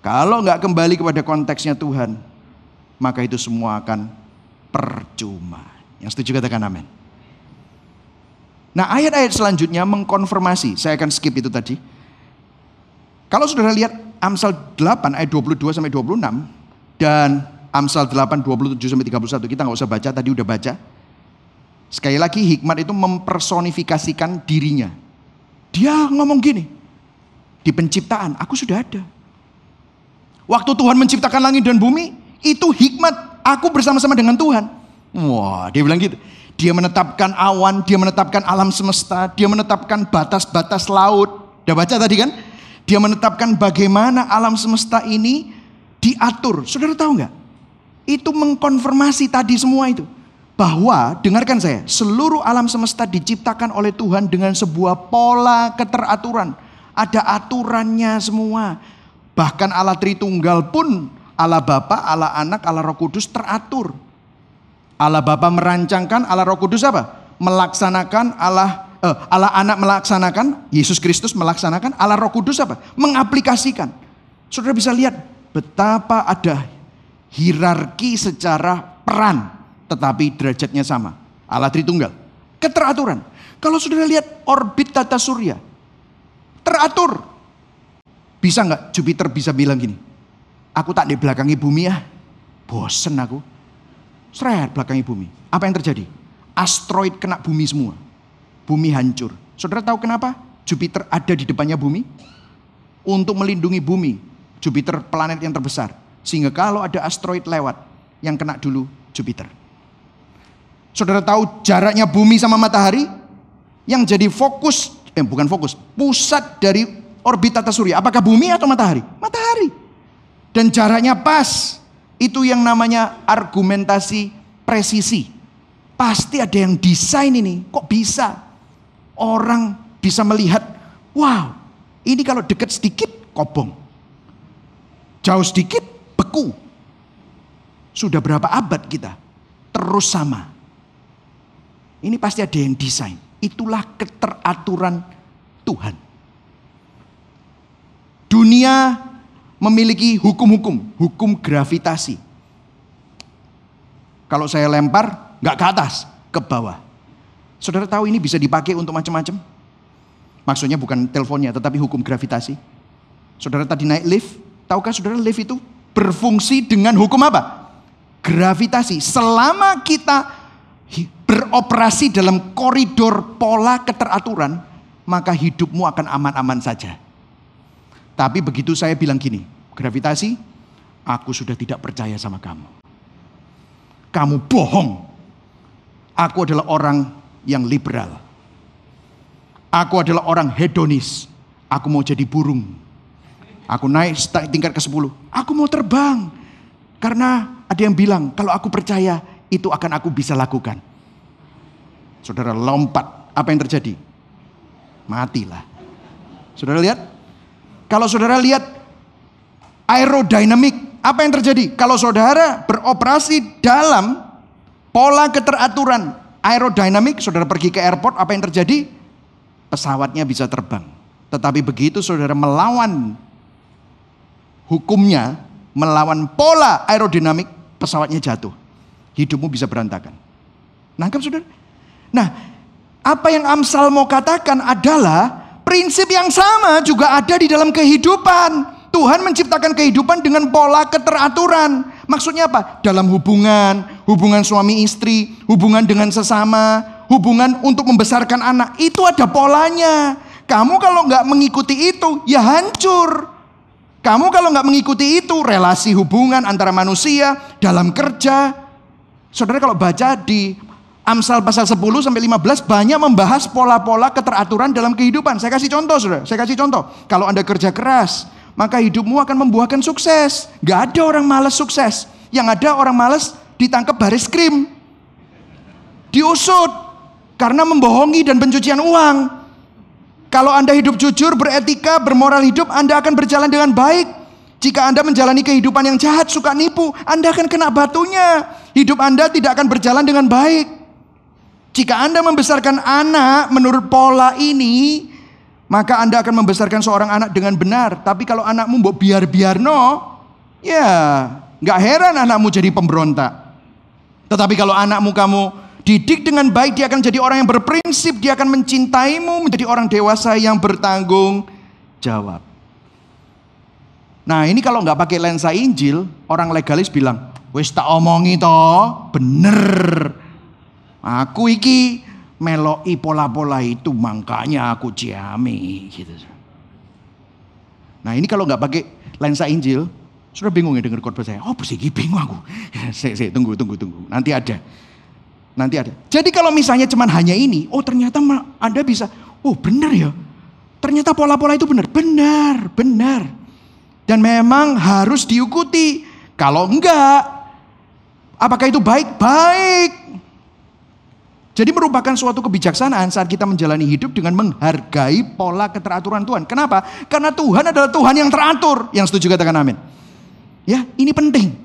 Kalau nggak kembali kepada konteksnya Tuhan, maka itu semua akan percuma. Yang setuju katakan amin. Nah, ayat-ayat selanjutnya mengkonfirmasi. Saya akan skip itu tadi. Kalau saudara lihat Amsal 8 ayat 22 sampai 26 dan Amsal 8 27 sampai 31, kita nggak usah baca, tadi udah baca. Sekali lagi, hikmat itu mempersonifikasikan dirinya. Dia ngomong gini, di penciptaan aku sudah ada. Waktu Tuhan menciptakan langit dan bumi, itu hikmat, aku bersama-sama dengan Tuhan. Wah, dia bilang gitu. Dia menetapkan awan, dia menetapkan alam semesta, dia menetapkan batas-batas laut. Udah baca tadi kan? Dia menetapkan bagaimana alam semesta ini diatur. Saudara tahu nggak? Itu mengkonfirmasi tadi semua itu. Bahwa, dengarkan saya, seluruh alam semesta diciptakan oleh Tuhan dengan sebuah pola keteraturan. Ada aturannya semua. Bahkan Allah Tritunggal pun, Allah Bapa, Allah Anak, Allah Roh Kudus teratur. Allah Bapa merancangkan, Allah Roh Kudus apa? Melaksanakan, Allah Anak melaksanakan, Yesus Kristus melaksanakan, Allah Roh Kudus apa? Mengaplikasikan. Saudara bisa lihat betapa ada hierarki secara peran, tetapi derajatnya sama. Allah Tritunggal. Keteraturan. Kalau saudara lihat orbit tata surya, teratur. Bisa nggak Jupiter bisa bilang gini, aku tak di belakangi bumi ya, bosen aku. Seret belakangi bumi. Apa yang terjadi? Asteroid kena bumi semua. Bumi hancur. Saudara tahu kenapa Jupiter ada di depannya bumi? Untuk melindungi bumi. Jupiter planet yang terbesar. Sehingga kalau ada asteroid lewat, yang kena dulu Jupiter. Saudara tahu jaraknya bumi sama matahari? Yang jadi fokus, bukan fokus, pusat dari orbit tata surya. Apakah bumi atau matahari? Matahari. Dan jaraknya pas. Itu yang namanya argumentasi presisi. Pasti ada yang desain ini. Kok bisa? Orang bisa melihat, wow, ini kalau dekat sedikit kobong. Jauh sedikit beku. Sudah berapa abad kita terus sama. Ini pasti ada yang desain. Itulah keteraturan Tuhan. Dunia memiliki hukum-hukum, hukum gravitasi. Kalau saya lempar, nggak ke atas, ke bawah. Saudara tahu ini bisa dipakai untuk macam-macam? Maksudnya bukan teleponnya, tetapi hukum gravitasi. Saudara tadi naik lift, tahukah saudara lift itu berfungsi dengan hukum apa? Gravitasi. Selama kita beroperasi dalam koridor pola keteraturan, maka hidupmu akan aman-aman saja. Tapi begitu saya bilang gini, gravitasi, aku sudah tidak percaya sama kamu. Kamu bohong. Aku adalah orang yang liberal. Aku adalah orang hedonis. Aku mau jadi burung. Aku naik tingkat ke-10. Aku mau terbang. Karena ada yang bilang, kalau aku percaya, itu akan aku bisa lakukan. Saudara lompat, apa yang terjadi? Matilah. Saudara lihat? Kalau saudara lihat aerodinamik, apa yang terjadi? Kalau saudara beroperasi dalam pola keteraturan aerodinamik, saudara pergi ke airport, apa yang terjadi? Pesawatnya bisa terbang. Tetapi begitu saudara melawan hukumnya, melawan pola aerodinamik, pesawatnya jatuh. Hidupmu bisa berantakan. Nangkap saudara? Nah, apa yang Amsal mau katakan adalah prinsip yang sama juga ada di dalam kehidupan. Tuhan menciptakan kehidupan dengan pola keteraturan. Maksudnya apa? Dalam hubungan suami istri, hubungan dengan sesama, hubungan untuk membesarkan anak. Itu ada polanya. Kamu kalau nggak mengikuti itu, ya hancur. Kamu kalau nggak mengikuti itu, relasi hubungan antara manusia dalam kerja. Saudara kalau baca di Amsal pasal 10 sampai 15 banyak membahas pola-pola keteraturan dalam kehidupan. Saya kasih contoh, saudara. Saya kasih contoh. Kalau Anda kerja keras, maka hidupmu akan membuahkan sukses. Gak ada orang malas sukses. Yang ada orang malas ditangkap baris krim, diusut karena membohongi dan pencucian uang. Kalau Anda hidup jujur, beretika, bermoral hidup, Anda akan berjalan dengan baik. Jika Anda menjalani kehidupan yang jahat, suka nipu, Anda akan kena batunya. Hidup Anda tidak akan berjalan dengan baik. Jika Anda membesarkan anak menurut pola ini, maka Anda akan membesarkan seorang anak dengan benar. Tapi kalau anakmu mbok biar-biar ya gak heran anakmu jadi pemberontak. Tetapi kalau anakmu kamu didik dengan baik, dia akan jadi orang yang berprinsip, dia akan mencintaimu, menjadi orang dewasa yang bertanggung jawab. Nah ini kalau gak pakai lensa Injil, orang legalis bilang, wis tak omongi toh, bener. Aku iki meloi pola-pola itu, makanya aku ciami gitu. Nah ini kalau nggak pakai lensa Injil, sudah bingung ya dengar khotbah saya. Oh bersegi bingung aku. Saya tunggu. Nanti ada. Jadi kalau misalnya cuman hanya ini, oh ternyata Anda bisa, oh benar ya. Ternyata pola-pola itu benar. Dan memang harus diikuti. Kalau enggak, apakah itu baik? Baik. Jadi merupakan suatu kebijaksanaan saat kita menjalani hidup dengan menghargai pola keteraturan Tuhan. Kenapa? Karena Tuhan adalah Tuhan yang teratur. Yang setuju katakan amin. Ya, ini penting.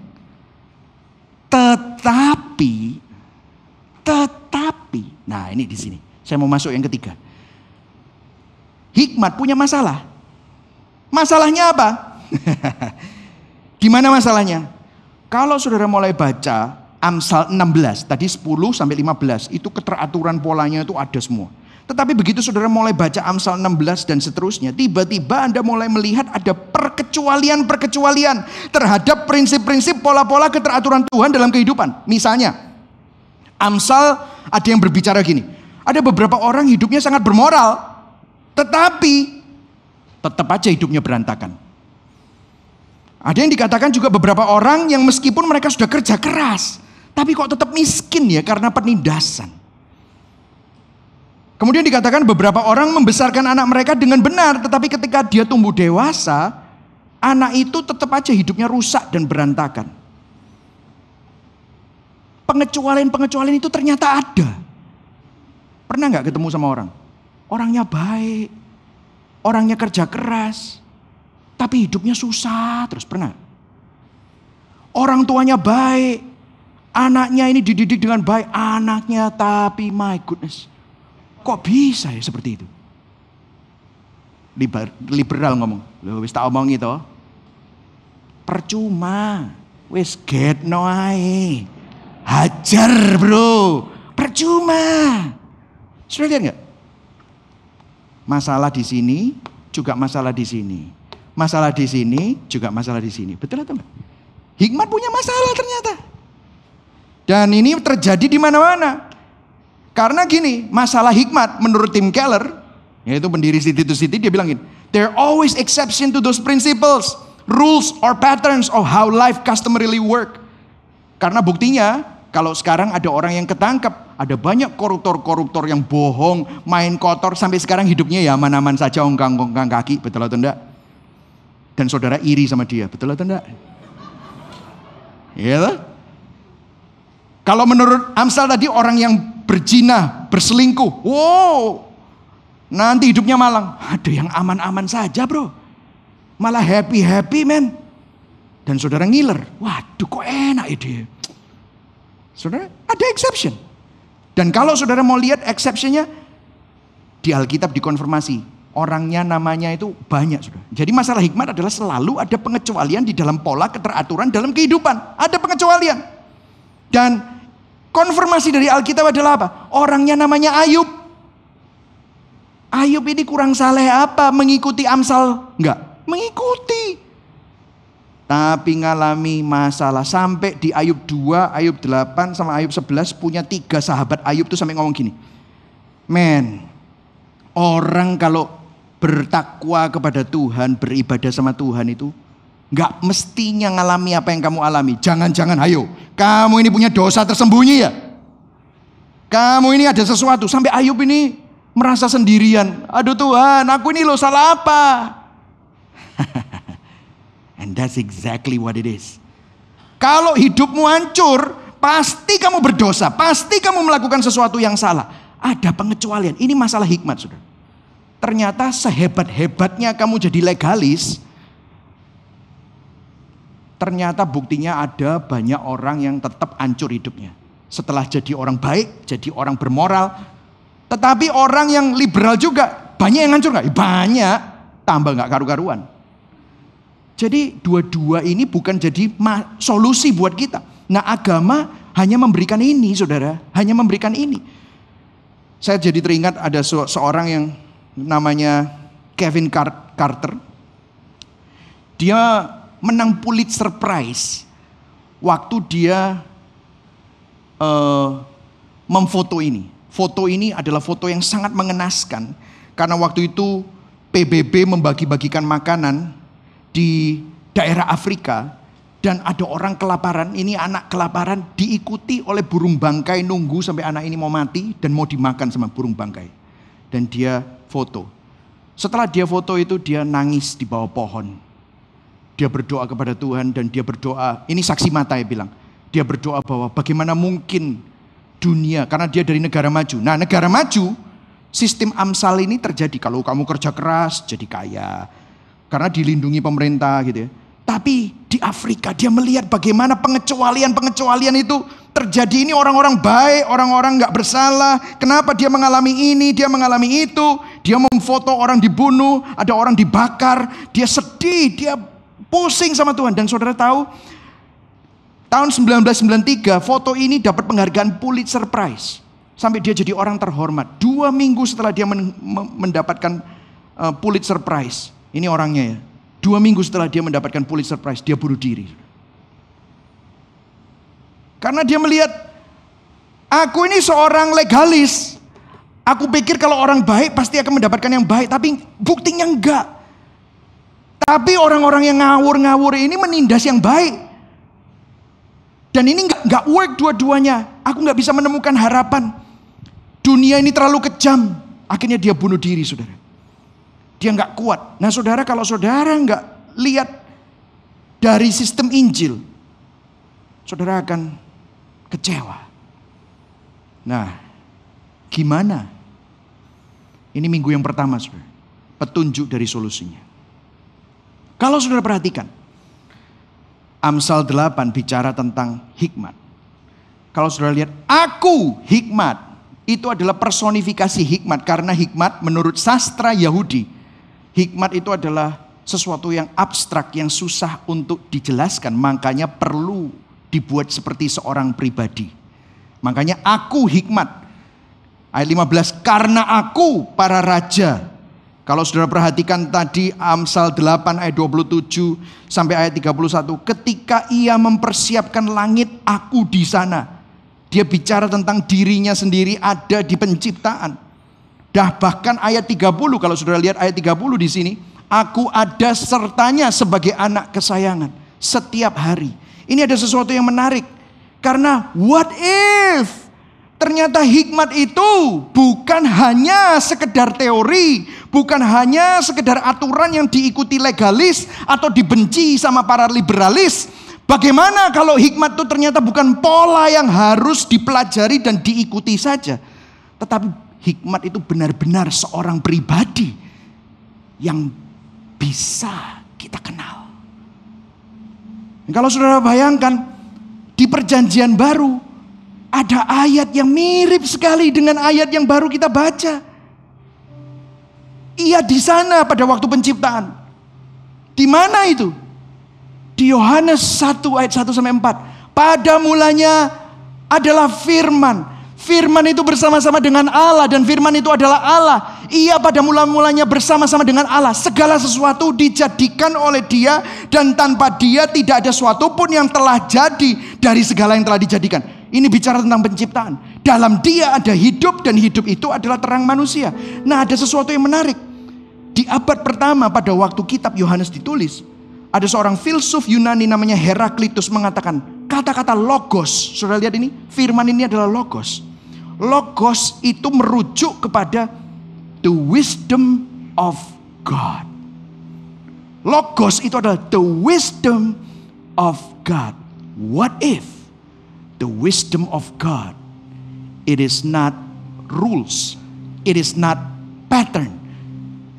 Tetapi, nah ini di sini. Saya mau masuk yang ketiga. Hikmat punya masalah. Masalahnya apa? Gimana masalahnya? Kalau saudara mulai baca Amsal 16, tadi 10 sampai 15, itu keteraturan polanya itu ada semua. Tetapi begitu saudara mulai baca Amsal 16 dan seterusnya, tiba-tiba Anda mulai melihat ada perkecualian-perkecualian terhadap prinsip-prinsip pola-pola keteraturan Tuhan dalam kehidupan. Misalnya, Amsal ada yang berbicara gini, ada beberapa orang hidupnya sangat bermoral, tetapi tetap aja hidupnya berantakan. Ada yang dikatakan juga beberapa orang yang meskipun mereka sudah kerja keras, tapi kok tetap miskin ya karena penindasan. Kemudian dikatakan beberapa orang membesarkan anak mereka dengan benar, tetapi ketika dia tumbuh dewasa, anak itu tetap aja hidupnya rusak dan berantakan. Pengecualian-pengecualian itu ternyata ada. Pernah nggak ketemu sama orang? Orangnya baik, orangnya kerja keras, tapi hidupnya susah terus, pernah? Orang tuanya baik, anaknya ini dididik dengan baik, anaknya tapi my goodness, kok bisa ya seperti itu? Liberal ngomong, loh wis tak omong itu, percuma, wis get no ae, hajar bro, percuma. Sudah lihat nggak? Masalah di sini juga masalah di sini. Masalah di sini juga masalah di sini. Betul atau enggak? Hikmat punya masalah ternyata. Dan ini terjadi di mana-mana. Karena gini, masalah hikmat menurut Tim Keller, yaitu pendiri City to City, dia bilang gini, there are always exception to those principles, rules or patterns of how life customarily work. Karena buktinya, kalau sekarang ada orang yang ketangkep, ada banyak koruptor-koruptor yang bohong, main kotor, sampai sekarang hidupnya ya aman-aman saja, ongkang-ongkang kaki, betul atau enggak? Dan saudara iri sama dia, betul atau enggak? Iya lah. Kalau menurut Amsal tadi orang yang berzina, berselingkuh, wow, nanti hidupnya malang. Ada yang aman-aman saja bro, malah happy-happy men. Dan saudara ngiler, waduh kok enak ide. Saudara, ada exception. Dan kalau saudara mau lihat exceptionnya, di Alkitab dikonfirmasi, orangnya namanya itu banyak saudara. Jadi masalah hikmat adalah selalu ada pengecualian di dalam pola keteraturan dalam kehidupan. Ada pengecualian. Dan konfirmasi dari Alkitab adalah apa? Orangnya namanya Ayub. Ayub ini kurang saleh apa? Mengikuti Amsal? Enggak, mengikuti. Tapi ngalami masalah sampai di Ayub 2, Ayub 8 sama Ayub 11 punya 3 sahabat Ayub tuh sampai ngomong gini. Men, orang kalau bertakwa kepada Tuhan, beribadah sama Tuhan itu nggak mestinya ngalami apa yang kamu alami. Jangan-jangan ayo, kamu ini punya dosa tersembunyi ya. Kamu ini ada sesuatu. Sampai Ayub ini merasa sendirian. Aduh Tuhan, aku ini loh salah apa? And that's exactly what it is. Kalau hidupmu hancur, pasti kamu berdosa, pasti kamu melakukan sesuatu yang salah. Ada pengecualian. Ini masalah hikmat, saudara. Ternyata sehebat-hebatnya kamu jadi legalis, ternyata buktinya ada banyak orang yang tetap hancur hidupnya. Setelah jadi orang baik, jadi orang bermoral. Tetapi orang yang liberal juga, banyak yang hancur nggak? Banyak, tambah nggak karu-karuan. Jadi dua-dua ini bukan jadi solusi buat kita. Nah agama hanya memberikan ini saudara. Hanya memberikan ini. Saya jadi teringat ada seorang yang namanya Kevin Carter. Dia menang Pulitzer Prize. Waktu dia memfoto ini. Foto ini adalah foto yang sangat mengenaskan. Karena waktu itu PBB membagi-bagikan makanan di daerah Afrika dan ada orang kelaparan, ini anak kelaparan diikuti oleh burung bangkai nunggu sampai anak ini mau mati dan mau dimakan sama burung bangkai. Dan dia foto. Setelah dia foto itu dia nangis di bawah pohon. Dia berdoa kepada Tuhan dan dia berdoa, ini saksi mata ya bilang. Dia berdoa bahwa bagaimana mungkin dunia karena dia dari negara maju. Nah, negara maju, sistem Amsal ini terjadi kalau kamu kerja keras jadi kaya karena dilindungi pemerintah gitu ya. Tapi di Afrika dia melihat bagaimana pengecualian itu terjadi. Ini orang-orang baik, orang-orang gak bersalah. Kenapa dia mengalami ini, dia mengalami itu. Dia memfoto orang dibunuh, ada orang dibakar. Dia sedih, dia pusing sama Tuhan. Dan saudara tahu, tahun 1993 foto ini dapat penghargaan Pulitzer Prize. Sampai dia jadi orang terhormat. 2 minggu setelah dia mendapatkan Pulitzer Prize. Ini orangnya ya. 2 minggu setelah dia mendapatkan Pulitzer Prize, dia bunuh diri. Karena dia melihat, aku ini seorang legalis. Aku pikir kalau orang baik pasti akan mendapatkan yang baik. Tapi buktinya enggak. Tapi orang-orang yang ngawur-ngawur ini menindas yang baik. Dan ini enggak work dua-duanya. Aku enggak bisa menemukan harapan. Dunia ini terlalu kejam. Akhirnya dia bunuh diri, saudara. Dia nggak kuat. Nah saudara, kalau saudara nggak lihat dari sistem Injil, saudara akan kecewa. Nah, gimana? Ini minggu yang pertama, saudara. Petunjuk dari solusinya. Kalau saudara perhatikan, Amsal 8 bicara tentang hikmat. Kalau saudara lihat, aku hikmat. Itu adalah personifikasi hikmat. Karena hikmat menurut sastra Yahudi, hikmat itu adalah sesuatu yang abstrak, yang susah untuk dijelaskan. Makanya perlu dibuat seperti seorang pribadi. Makanya aku hikmat. Ayat 15, karena aku para raja. Kalau saudara perhatikan tadi Amsal 8 ayat 27 sampai ayat 31. Ketika ia mempersiapkan langit, aku di sana. Dia bicara tentang dirinya sendiri ada di penciptaan. Bahkan ayat 30, kalau saudara lihat ayat 30 di sini, aku ada sertanya sebagai anak kesayangan setiap hari. Ini ada sesuatu yang menarik. Karena what if ternyata hikmat itu bukan hanya sekedar teori, bukan hanya sekedar aturan yang diikuti legalis atau dibenci sama para liberalis. Bagaimana kalau hikmat itu ternyata bukan pola yang harus dipelajari dan diikuti saja, tetapi hikmat itu benar-benar seorang pribadi yang bisa kita kenal. Dan kalau saudara bayangkan, di perjanjian baru ada ayat yang mirip sekali dengan ayat yang baru kita baca. Ia di sana pada waktu penciptaan. Di mana itu? Di Yohanes 1 ayat 1 sampai 4. Pada mulanya adalah firman. Firman itu bersama-sama dengan Allah dan firman itu adalah Allah. Ia pada mula-mulanya bersama-sama dengan Allah. Segala sesuatu dijadikan oleh Dia dan tanpa Dia tidak ada sesuatu pun yang telah jadi dari segala yang telah dijadikan. Ini bicara tentang penciptaan. Dalam Dia ada hidup dan hidup itu adalah terang manusia. Nah, ada sesuatu yang menarik. Di abad pertama pada waktu kitab Yohanes ditulis, ada seorang filsuf Yunani namanya Heraklitus mengatakan kata-kata logos. Saudara lihat ini, firman ini adalah logos. Logos itu merujuk kepada the wisdom of God. Logos itu adalah the wisdom of God. What if the wisdom of God, it is not rules, it is not pattern.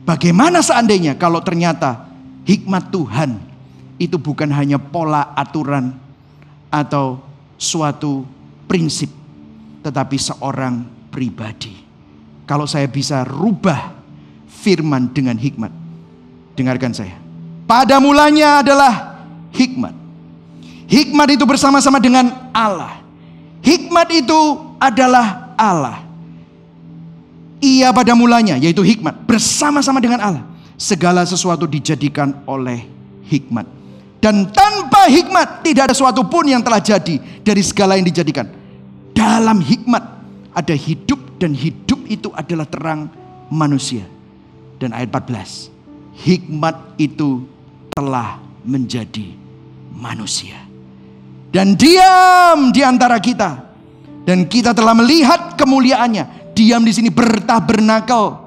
Bagaimana seandainya kalau ternyata hikmat Tuhan itu bukan hanya pola aturan atau suatu prinsip, tetapi seorang pribadi. Kalau saya bisa rubah firman dengan hikmat, dengarkan saya. Pada mulanya adalah hikmat. Hikmat itu bersama-sama dengan Allah. Hikmat itu adalah Allah. Ia pada mulanya, yaitu hikmat, bersama-sama dengan Allah. Segala sesuatu dijadikan oleh hikmat. Dan tanpa hikmat tidak ada sesuatu pun yang telah jadi dari segala yang dijadikan. Dalam hikmat ada hidup dan hidup itu adalah terang manusia. Dan ayat 14, hikmat itu telah menjadi manusia dan diam di antara kita, dan kita telah melihat kemuliaannya. Diam di sini bertabernakel,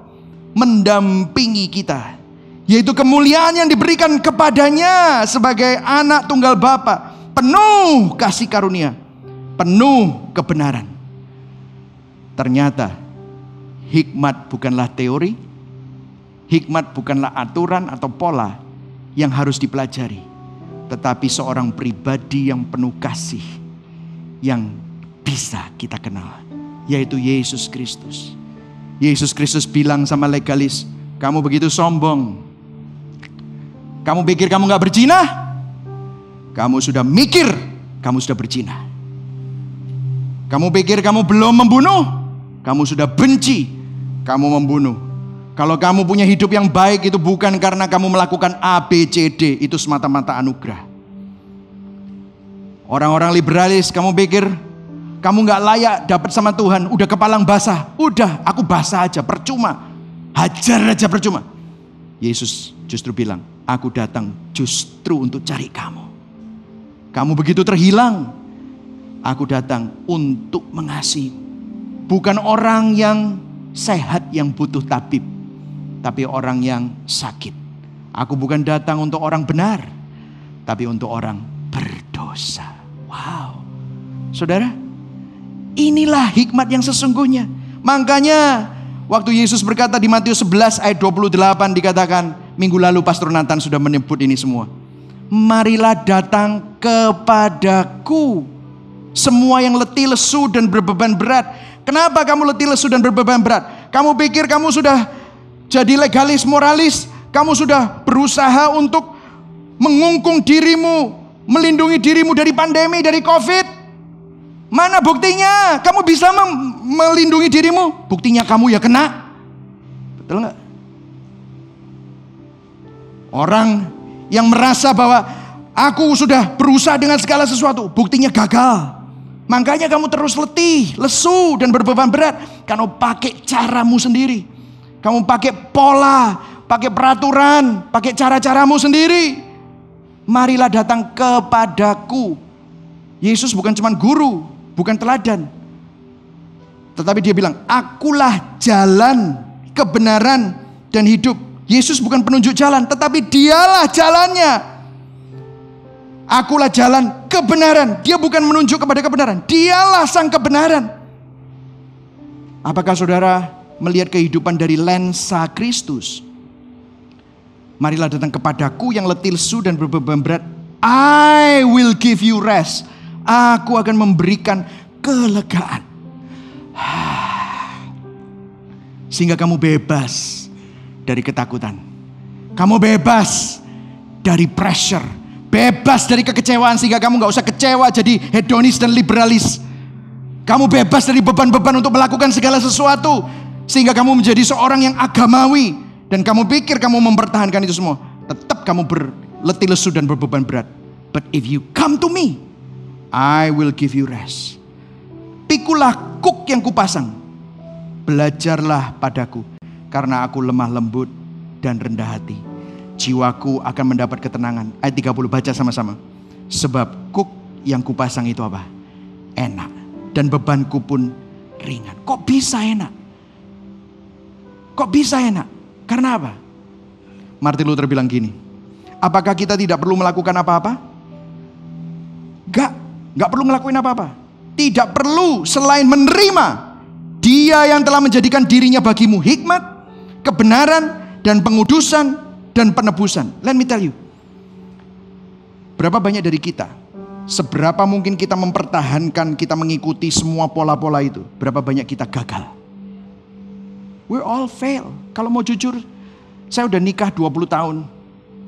mendampingi kita, yaitu kemuliaan yang diberikan kepadanya sebagai anak tunggal Bapa, penuh kasih karunia, penuh kebenaran. Ternyata hikmat bukanlah teori, hikmat bukanlah aturan atau pola yang harus dipelajari, tetapi seorang pribadi yang penuh kasih yang bisa kita kenal, yaitu Yesus Kristus. Yesus Kristus bilang sama legalis, kamu begitu sombong. Kamu pikir kamu gak berzina? Kamu sudah mikir kamu sudah berzina. Kamu pikir kamu belum membunuh? Kamu sudah benci, kamu membunuh. Kalau kamu punya hidup yang baik itu bukan karena kamu melakukan A, B, C, D. Itu semata-mata anugerah. Orang-orang liberalis, kamu pikir kamu gak layak dapat sama Tuhan. Udah kepalang basah, udah aku basah aja, percuma. Hajar aja percuma. Yesus justru bilang, aku datang justru untuk cari kamu. Kamu begitu terhilang, aku datang untuk mengasihi. Bukan orang yang sehat yang butuh tabib, tapi orang yang sakit. Aku bukan datang untuk orang benar, tapi untuk orang berdosa. Wow. Saudara, inilah hikmat yang sesungguhnya. Makanya waktu Yesus berkata di Matius 11 ayat 28 dikatakan, minggu lalu Pastor Nathan sudah menyebut ini semua. Marilah datang kepadaku semua yang letih, lesu dan berbeban berat. Kenapa kamu letih, lesu dan berbeban berat? Kamu pikir kamu sudah jadi legalis, moralis? Kamu sudah berusaha untuk mengungkung dirimu, melindungi dirimu dari pandemi, dari COVID? Mana buktinya? Kamu bisa melindungi dirimu? Buktinya kamu ya kena. Betul nggak? Orang yang merasa bahwa aku sudah berusaha dengan segala sesuatu, buktinya gagal. Makanya kamu terus letih, lesu dan berbeban berat. Kamu pakai caramu sendiri. Kamu pakai pola, pakai peraturan, pakai cara-caramu sendiri. Marilah datang kepadaku. Yesus bukan cuma guru, bukan teladan. Tetapi dia bilang, akulah jalan, kebenaran dan hidup. Yesus bukan penunjuk jalan, tetapi dialah jalannya. Akulah jalan kebenaran. Dia bukan menunjuk kepada kebenaran, dialah sang kebenaran. Apakah saudara melihat kehidupan dari lensa Kristus? Marilah datang kepadaku yang letih, lesu dan berbeban berat. I will give you rest. Aku akan memberikan kelegaan. Sehingga kamu bebas dari ketakutan. Kamu bebas dari pressure. Bebas dari kekecewaan sehingga kamu gak usah kecewa jadi hedonis dan liberalis. Kamu bebas dari beban-beban untuk melakukan segala sesuatu sehingga kamu menjadi seorang yang agamawi. Dan kamu pikir kamu mempertahankan itu semua. Tetap kamu berletih lesu dan berbeban berat. But if you come to me, I will give you rest. Pikulah kuk yang kupasang. Belajarlah padaku karena aku lemah lembut dan rendah hati. Jiwaku akan mendapat ketenangan. Ayat 30 baca sama-sama. Sebab kuk yang kupasang itu apa? Enak. Dan bebanku pun ringan. Kok bisa enak? Kok bisa enak? Karena apa? Martin Luther bilang gini. Apakah kita tidak perlu melakukan apa-apa? Gak perlu ngelakuin apa-apa. Tidak perlu selain menerima. Dia yang telah menjadikan dirinya bagimu hikmat, kebenaran, dan pengudusan, dan penebusan. Let me tell you. Berapa banyak dari kita, seberapa mungkin kita mempertahankan, kita mengikuti semua pola-pola itu, berapa banyak kita gagal. We all fail. Kalau mau jujur, saya udah nikah 20 tahun.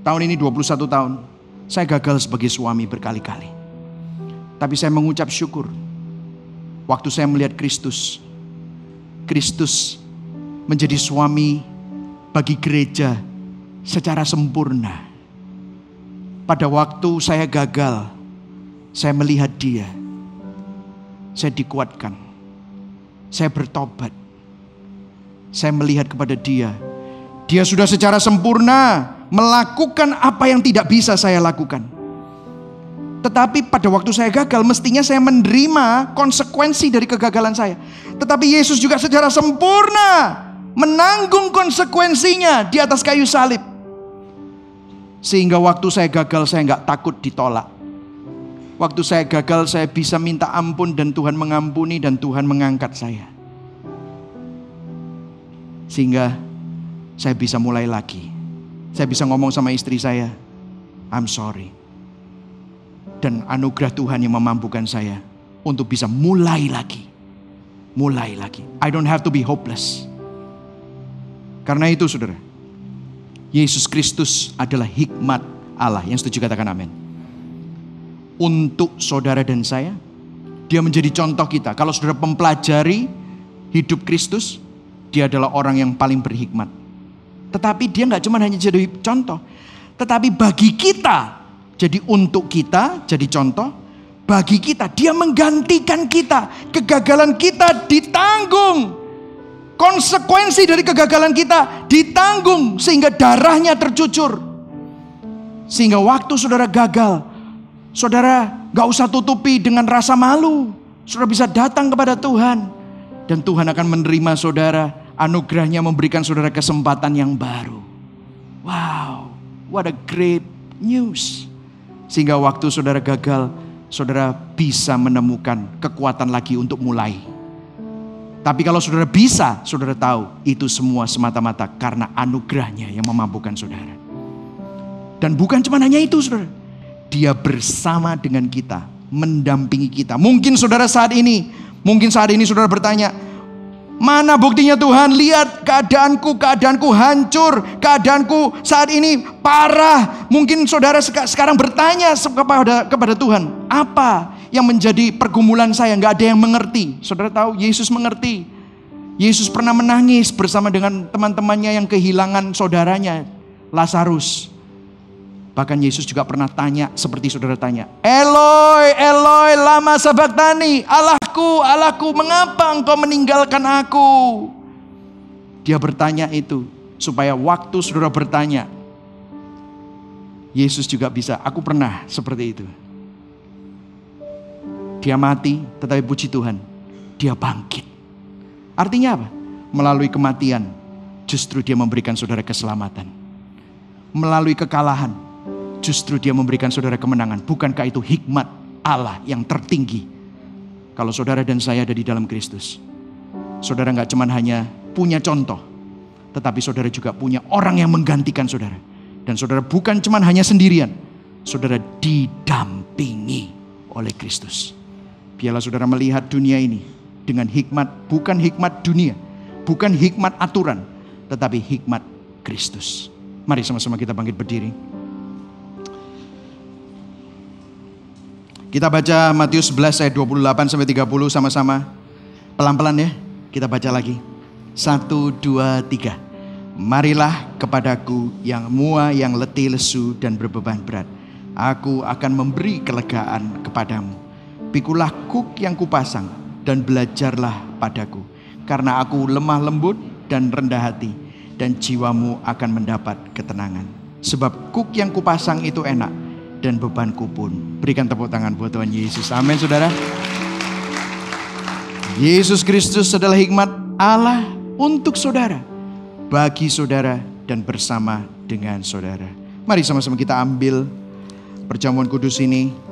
Tahun ini 21 tahun. Saya gagal sebagai suami berkali-kali. Tapi saya mengucap syukur. Waktu saya melihat Kristus menjadi suami bagi gereja secara sempurna. Pada waktu saya gagal, saya melihat dia. Saya dikuatkan. Saya bertobat. Saya melihat kepada dia. Dia sudah secara sempurna melakukan apa yang tidak bisa saya lakukan. Tetapi pada waktu saya gagal, mestinya saya menerima konsekuensi dari kegagalan saya. Tetapi Yesus juga secara sempurna menanggung konsekuensinya di atas kayu salib. Sehingga waktu saya gagal, saya gak takut ditolak. Waktu saya gagal, saya bisa minta ampun dan Tuhan mengampuni dan Tuhan mengangkat saya. Sehingga saya bisa mulai lagi. Saya bisa ngomong sama istri saya, I'm sorry. Dan anugerah Tuhan yang memampukan saya untuk bisa mulai lagi. Mulai lagi. I don't have to be hopeless. Karena itu saudara, Yesus Kristus adalah hikmat Allah. Yang setuju katakan amin. Untuk saudara dan saya, dia menjadi contoh kita. Kalau saudara mempelajari hidup Kristus, dia adalah orang yang paling berhikmat. Tetapi dia gak cuma hanya jadi contoh, tetapi bagi kita, jadi untuk kita, jadi contoh, bagi kita, dia menggantikan kita. Kegagalan kita ditanggung. Konsekuensi dari kegagalan kita ditanggung, sehingga darahnya tercucur. Sehingga waktu saudara gagal, saudara gak usah tutupi dengan rasa malu. Saudara bisa datang kepada Tuhan. Dan Tuhan akan menerima saudara. Anugerahnya memberikan saudara kesempatan yang baru. Wow, what a great news. Sehingga waktu saudara gagal, saudara bisa menemukan kekuatan lagi untuk mulai. Tapi kalau saudara bisa, saudara tahu itu semua semata-mata karena anugerahnya yang memampukan saudara. Dan bukan cuma hanya itu saudara. Dia bersama dengan kita, mendampingi kita. Mungkin saudara saat ini saudara bertanya, mana buktinya Tuhan? Lihat keadaanku hancur. Keadaanku saat ini parah. Mungkin saudara sekarang bertanya kepada Tuhan, apa yang menjadi pergumulan saya? Gak ada yang mengerti. Saudara tahu Yesus mengerti. Yesus pernah menangis bersama dengan teman-temannya yang kehilangan saudaranya, Lazarus. Bahkan Yesus juga pernah tanya seperti saudara tanya, Eloi, Eloi, lama sabachthani, Allahku, Allahku, mengapa engkau meninggalkan aku? Dia bertanya itu supaya waktu saudara bertanya, Yesus juga bisa, aku pernah seperti itu. Dia mati, tetapi puji Tuhan, dia bangkit. Artinya apa? Melalui kematian, justru dia memberikan saudara keselamatan. Melalui kekalahan, justru dia memberikan saudara kemenangan. Bukankah itu hikmat Allah yang tertinggi? Kalau saudara dan saya ada di dalam Kristus, saudara gak cuma hanya punya contoh, tetapi saudara juga punya orang yang menggantikan saudara. Dan saudara bukan cuma hanya sendirian, saudara didampingi oleh Kristus. Biarlah saudara melihat dunia ini dengan hikmat, bukan hikmat dunia, bukan hikmat aturan, tetapi hikmat Kristus. Mari sama-sama kita bangkit berdiri. Kita baca Matius 11 ayat 28 sampai 30 sama-sama. Pelan-pelan ya. Kita baca lagi. 1, 2, 3. Marilah kepadaku yang letih lesu dan berbeban berat. Aku akan memberi kelegaan kepadamu. Pikulah kuk yang kupasang dan belajarlah padaku. Karena aku lemah lembut dan rendah hati, dan jiwamu akan mendapat ketenangan. Sebab kuk yang kupasang itu enak, dan bebanku pun. Berikan tepuk tangan buat Tuhan Yesus. Amin saudara. Yesus Kristus adalah hikmat Allah untuk saudara, bagi saudara, dan bersama dengan saudara. Mari sama-sama kita ambil perjamuan kudus ini.